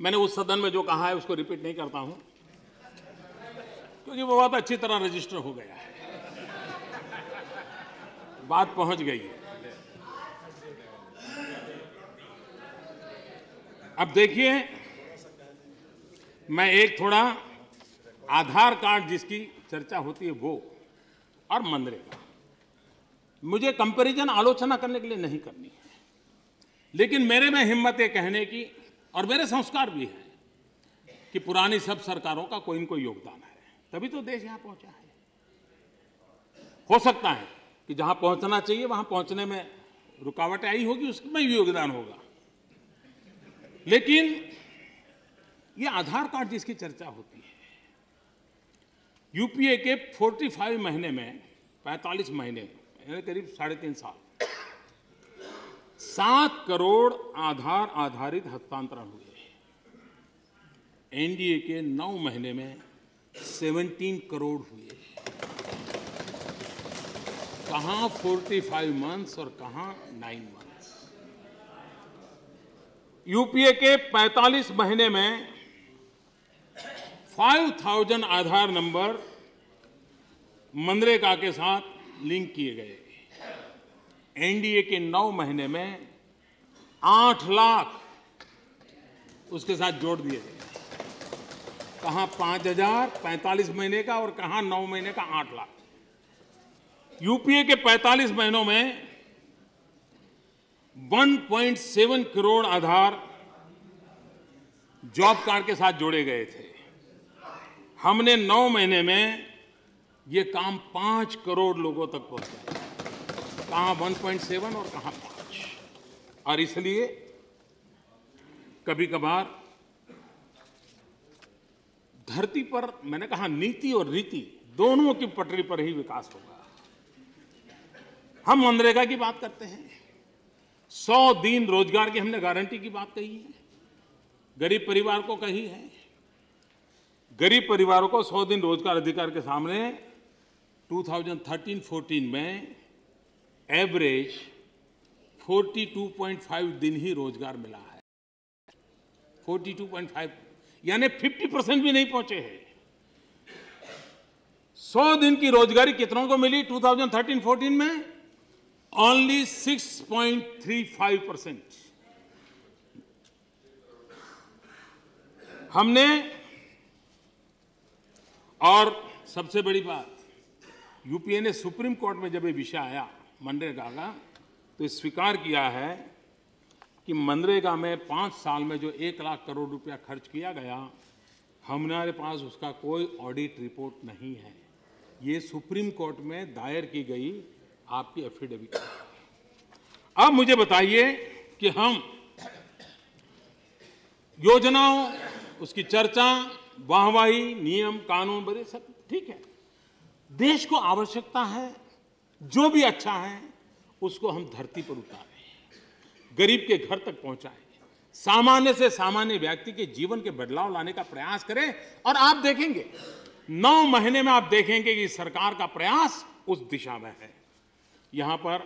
मैंने उस सदन में जो कहा है उसको रिपीट नहीं करता हूं, क्योंकि वो बहुत अच्छी तरह रजिस्टर हो गया है, बात पहुंच गई है। अब देखिए, मैं एक थोड़ा आधार कार्ड जिसकी चर्चा होती है वो और मनरेगा, मुझे कंपैरिजन आलोचना करने के लिए नहीं करनी है, लेकिन मेरे में हिम्मत ये कहने की और मेरे संस्कार भी है कि पुरानी सब सरकारों का कोई न कोई योगदान है, तभी तो देश यहां पहुंचा है। हो सकता है कि जहां पहुंचना चाहिए वहां पहुंचने में रुकावटें आई होगी, उसमें भी योगदान होगा, लेकिन ये आधार कार्ड जिसकी चर्चा होती है, यूपीए के 45 महीने में 45 महीने यानी करीब 3.5 साल 7 करोड़ आधार आधारित हस्तांतरण हुए। एनडीए के 9 महीने में 17 करोड़ हुए। कहां 45 मंथ्स और कहां 9 मंथ्स। यूपीए के 45 महीने में 5000 आधार नंबर मनरेगा के साथ लिंक किए गए। एनडीए के 9 महीने में 8 लाख उसके साथ जोड़ दिए गए। कहां 5000 45 महीने का और कहां 9 महीने का 8 लाख। यूपीए के 45 महीनों में 1.7 करोड़ आधार जॉब कार्ड के साथ जोड़े गए थे। हमने 9 महीने में ये काम 5 करोड़ लोगों तक पहुंचाया। कहां 1.7 और कहां 5। और इसलिए कभी कभार धरती पर, मैंने कहा, नीति और रीति दोनों की पटरी पर ही विकास होगा। हम मनरेगा की बात करते हैं, 100 दिन रोजगार की हमने गारंटी की बात कही है, गरीब परिवार को कही है। गरीब परिवारों को 100 दिन रोजगार अधिकार के सामने 2013-14 में एवरेज 42.5 दिन ही रोजगार मिला है। 42.5 यानी 50% भी नहीं पहुंचे हैं। 100 दिन की रोजगारी कितनों को मिली 2013-14 में? ओनली 6.35%। हमने, और सबसे बड़ी बात, यूपीए ने सुप्रीम कोर्ट में जब ये विषय आया मनरेगा का, तो स्वीकार किया है कि मनरेगा में 5 साल में जो 1 लाख करोड़ रुपया खर्च किया गया, हमारे पास उसका कोई ऑडिट रिपोर्ट नहीं है। ये सुप्रीम कोर्ट में दायर की गई आपकी एफिडेविट। अब मुझे बताइए कि हम योजनाओं, उसकी चर्चा, वाहवाही, नियम कानून बड़े सब ठीक है। देश को आवश्यकता है जो भी अच्छा है उसको हम धरती पर उतारें, गरीब के घर तक पहुंचाएं, सामान्य से सामान्य व्यक्ति के जीवन के बदलाव लाने का प्रयास करें। और आप देखेंगे 9 महीने में आप देखेंगे कि सरकार का प्रयास उस दिशा में है। यहां पर